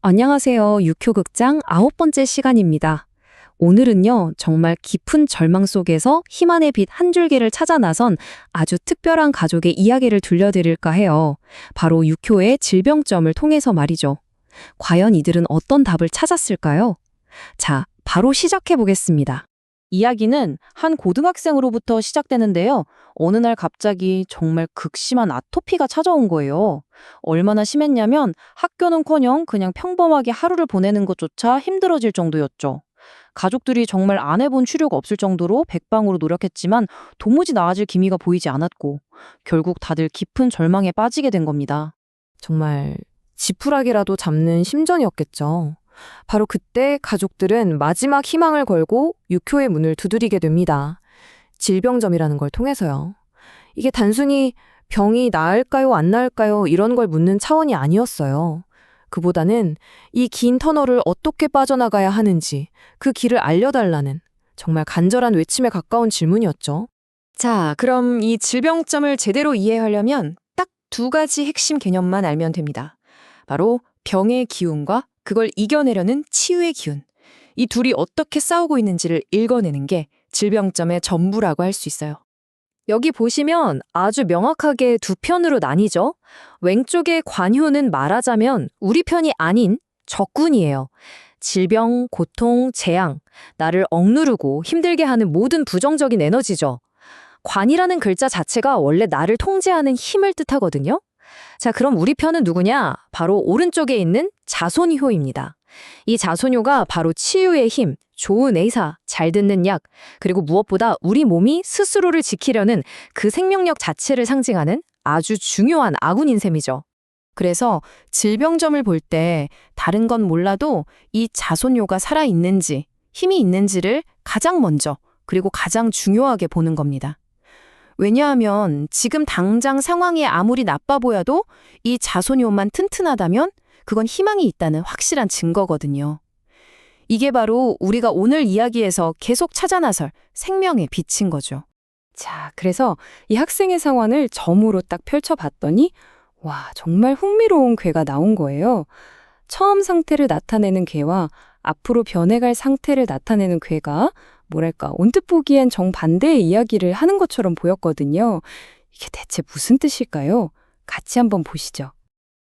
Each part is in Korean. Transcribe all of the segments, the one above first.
안녕하세요. 유효극장 9번째 시간입니다. 오늘은요, 정말 깊은 절망 속에서 희망의 빛 한 줄기를 찾아 나선 아주 특별한 가족의 이야기를 들려드릴까 해요. 바로 유효의 질병점을 통해서 말이죠. 과연 이들은 어떤 답을 찾았을까요? 자, 바로 시작해 보겠습니다. 이야기는 한 고등학생으로부터 시작되는데요. 어느 날 갑자기 정말 극심한 아토피가 찾아온 거예요. 얼마나 심했냐면 학교는커녕 그냥 평범하게 하루를 보내는 것조차 힘들어질 정도였죠. 가족들이 정말 안 해본 치료가 없을 정도로 백방으로 노력했지만 도무지 나아질 기미가 보이지 않았고 결국 다들 깊은 절망에 빠지게 된 겁니다. 정말 지푸라기라도 잡는 심정이었겠죠. 바로 그때 가족들은 마지막 희망을 걸고 육효의 문을 두드리게 됩니다. 질병점이라는 걸 통해서요. 이게 단순히 병이 나을까요, 안 나을까요 이런 걸 묻는 차원이 아니었어요. 그보다는 이 긴 터널을 어떻게 빠져나가야 하는지 그 길을 알려달라는 정말 간절한 외침에 가까운 질문이었죠. 자, 그럼 이 질병점을 제대로 이해하려면 딱 두 가지 핵심 개념만 알면 됩니다. 바로 병의 기운과 그걸 이겨내려는 치유의 기운. 이 둘이 어떻게 싸우고 있는지를 읽어내는 게 질병점의 전부라고 할 수 있어요. 여기 보시면 아주 명확하게 두 편으로 나뉘죠. 왼쪽의 관효는 말하자면 우리 편이 아닌 적군이에요. 질병, 고통, 재앙, 나를 억누르고 힘들게 하는 모든 부정적인 에너지죠. 관이라는 글자 자체가 원래 나를 통제하는 힘을 뜻하거든요. 자, 그럼 우리 편은 누구냐? 바로 오른쪽에 있는 자손효입니다. 이 자손효가 바로 치유의 힘, 좋은 의사, 잘 듣는 약, 그리고 무엇보다 우리 몸이 스스로를 지키려는 그 생명력 자체를 상징하는 아주 중요한 아군인 셈이죠. 그래서 질병점을 볼 때 다른 건 몰라도 이 자손효가 살아있는지 힘이 있는지를 가장 먼저 그리고 가장 중요하게 보는 겁니다. 왜냐하면 지금 당장 상황이 아무리 나빠 보여도 이 자손효만 튼튼하다면 그건 희망이 있다는 확실한 증거거든요. 이게 바로 우리가 오늘 이야기에서 계속 찾아 나설 생명의 빛인 거죠. 자, 그래서 이 학생의 상황을 점으로 딱 펼쳐봤더니 와, 정말 흥미로운 괴가 나온 거예요. 처음 상태를 나타내는 괴와 앞으로 변해갈 상태를 나타내는 괴가 뭐랄까 언뜻 보기엔 정반대의 이야기를 하는 것처럼 보였거든요. 이게 대체 무슨 뜻일까요? 같이 한번 보시죠.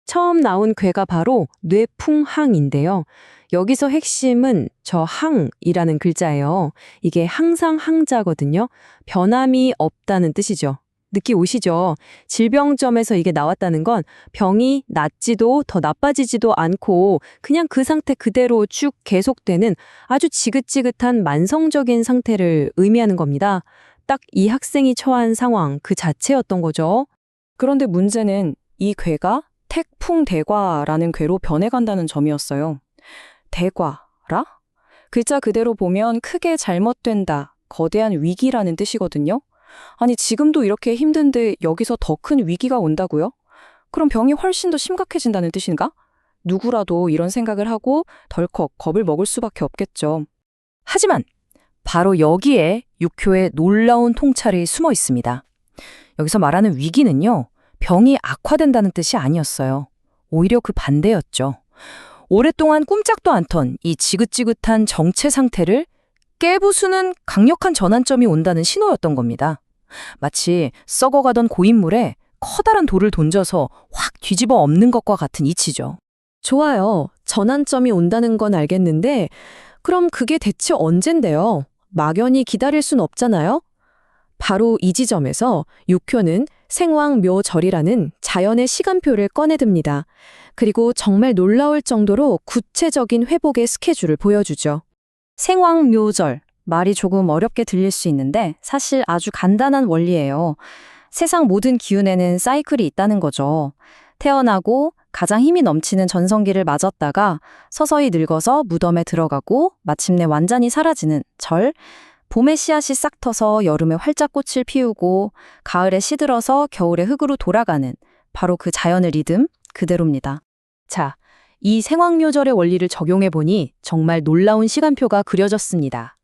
처음 나온 괴가 바로 뇌풍항인데요. 여기서 핵심은 저 항이라는 글자예요. 이게 항상 항자거든요. 변함이 없다는 뜻이죠. 느끼 오시죠? 질병점에서 이게 나왔다는 건 병이 낫지도 더 나빠지지도 않고 그냥 그 상태 그대로 쭉 계속되는 아주 지긋지긋한 만성적인 상태를 의미하는 겁니다. 딱 이 학생이 처한 상황 그 자체였던 거죠. 그런데 문제는 이 괴가 택풍대과라는 괴로 변해간다는 점이었어요. 대과라? 글자 그대로 보면 크게 잘못된다, 거대한 위기라는 뜻이거든요. 아니 지금도 이렇게 힘든데 여기서 더 큰 위기가 온다고요? 그럼 병이 훨씬 더 심각해진다는 뜻인가? 누구라도 이런 생각을 하고 덜컥 겁을 먹을 수밖에 없겠죠. 하지만 바로 여기에 육효의 놀라운 통찰이 숨어 있습니다. 여기서 말하는 위기는요, 병이 악화된다는 뜻이 아니었어요. 오히려 그 반대였죠. 오랫동안 꿈짝도 않던 이 지긋지긋한 정체 상태를 깨부수는 강력한 전환점이 온다는 신호였던 겁니다. 마치 썩어가던 고인물에 커다란 돌을 던져서 확 뒤집어 엎는 것과 같은 이치죠. 좋아요. 전환점이 온다는 건 알겠는데 그럼 그게 대체 언젠데요? 막연히 기다릴 순 없잖아요? 바로 이 지점에서 육효는 생왕묘절이라는 자연의 시간표를 꺼내듭니다. 그리고 정말 놀라울 정도로 구체적인 회복의 스케줄을 보여주죠. 생왕묘절, 말이 조금 어렵게 들릴 수 있는데 사실 아주 간단한 원리예요. 세상 모든 기운에는 사이클이 있다는 거죠. 태어나고 가장 힘이 넘치는 전성기를 맞았다가 서서히 늙어서 무덤에 들어가고 마침내 완전히 사라지는 절, 봄에 씨앗이 싹 터서 여름에 활짝 꽃을 피우고 가을에 시들어서 겨울에 흙으로 돌아가는 바로 그 자연의 리듬 그대로입니다. 자, 이 생왕묘절의 원리를 적용해보니 정말 놀라운 시간표가 그려졌습니다.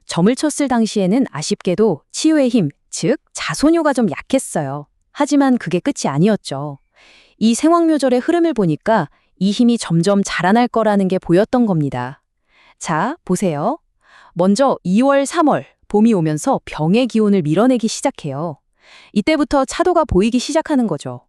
점을 쳤을 당시에는 아쉽게도 치유의 힘, 즉 자손효가 좀 약했어요. 하지만 그게 끝이 아니었죠. 이 생왕묘절의 흐름을 보니까 이 힘이 점점 자라날 거라는 게 보였던 겁니다. 자, 보세요. 먼저 2월, 3월, 봄이 오면서 병의 기운을 밀어내기 시작해요. 이때부터 차도가 보이기 시작하는 거죠.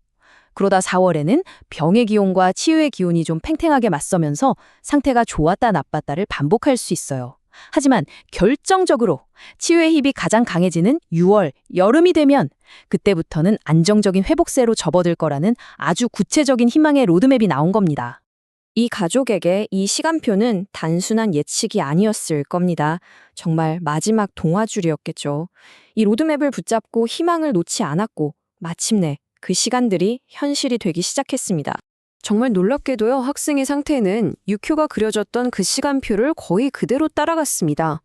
그러다 4월에는 병의 기운과 치유의 기운이 좀 팽팽하게 맞서면서 상태가 좋았다 나빴다를 반복할 수 있어요. 하지만 결정적으로 치유의 힘이 가장 강해지는 6월, 여름이 되면 그때부터는 안정적인 회복세로 접어들 거라는 아주 구체적인 희망의 로드맵이 나온 겁니다. 이 가족에게 이 시간표는 단순한 예측이 아니었을 겁니다. 정말 마지막 동화줄이었겠죠. 이 로드맵을 붙잡고 희망을 놓지 않았고 마침내 그 시간들이 현실이 되기 시작했습니다. 정말 놀랍게도요, 학생의 상태는 유효가 그려졌던 그 시간표를 거의 그대로 따라갔습니다.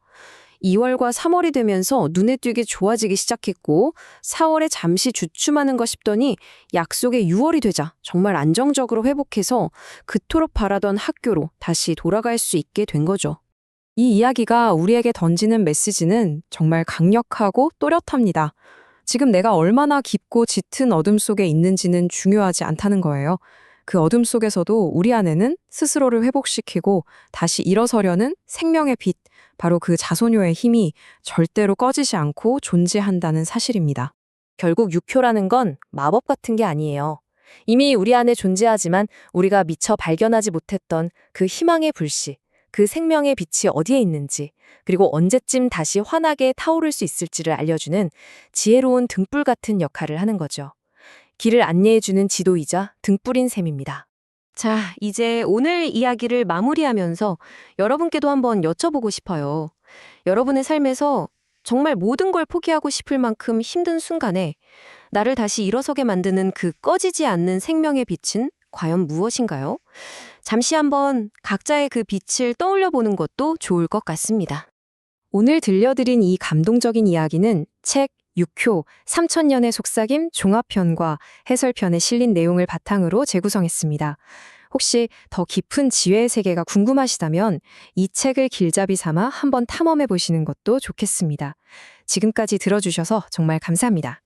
2월과 3월이 되면서 눈에 띄게 좋아지기 시작했고 4월에 잠시 주춤하는가 싶더니 약속의 6월이 되자 정말 안정적으로 회복해서 그토록 바라던 학교로 다시 돌아갈 수 있게 된 거죠. 이 이야기가 우리에게 던지는 메시지는 정말 강력하고 또렷합니다. 지금 내가 얼마나 깊고 짙은 어둠 속에 있는지는 중요하지 않다는 거예요. 그 어둠 속에서도 우리 안에는 스스로를 회복시키고 다시 일어서려는 생명의 빛, 바로 그 자소녀의 힘이 절대로 꺼지지 않고 존재한다는 사실입니다. 결국 육효라는 건 마법 같은 게 아니에요. 이미 우리 안에 존재하지만 우리가 미처 발견하지 못했던 그 희망의 불씨, 그 생명의 빛이 어디에 있는지, 그리고 언제쯤 다시 환하게 타오를 수 있을지를 알려주는 지혜로운 등불 같은 역할을 하는 거죠. 길을 안내해주는 지도이자 등불인 셈입니다. 자, 이제 오늘 이야기를 마무리하면서 여러분께도 한번 여쭤보고 싶어요. 여러분의 삶에서 정말 모든 걸 포기하고 싶을 만큼 힘든 순간에 나를 다시 일어서게 만드는 그 꺼지지 않는 생명의 빛은 과연 무엇인가요? 잠시 한번 각자의 그 빛을 떠올려 보는 것도 좋을 것 같습니다. 오늘 들려드린 이 감동적인 이야기는 책 6효 3000년의 속삭임 종합편과 해설편에 실린 내용을 바탕으로 재구성했습니다. 혹시 더 깊은 지혜의 세계가 궁금하시다면 이 책을 길잡이 삼아 한번 탐험해 보시는 것도 좋겠습니다. 지금까지 들어주셔서 정말 감사합니다.